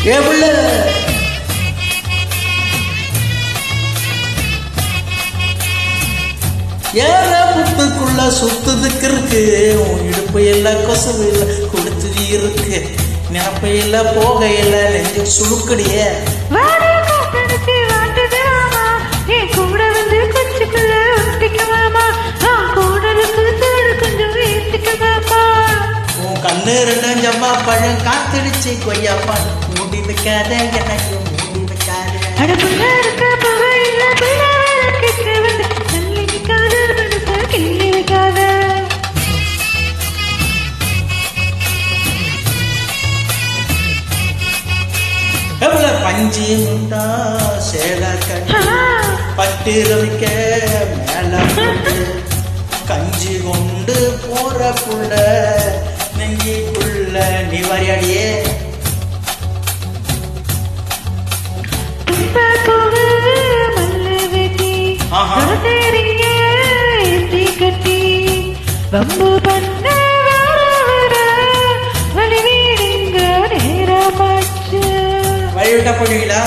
ஏவுள்ள ஏற புத்துக்குள்ள சுத்துதுக்கு இருக்கு உன் இடுப்பு எல்லாம் கொசவு இல்லை கொடுத்து இருக்கு நினப்ப இல்ல போக இல்ல நெஞ்சு சுழுக்கடிய கூட வந்து கொஞ்சம் ஒட்டிக்கலாமா கொஞ்சம் ஏத்திக்கலாமா உன் கண்ணு ரெண்டும் ஜம்மா பழம் காத்திடுச்சு கொய்யாப்பா மூடி வைக்காத எனக்கு மூடி வைக்காத அடப்புள்ள இருக்க போக இல்ல பிள்ளை வந்து தள்ளி நிக்காத மனச கிள்ளி வைக்காத பஞ்சி முண்டா சேலை கட்டி பட்டு ரவிக்க மேல கஞ்சி கொண்டு போற புள்ள நெஞ்சிக்குள்ள நீ வரையாடியே கட்டி வம்பு பண்ண வழி வீடுங்க நேரமாச்சு வழிவிட்டா போடுவீங்களா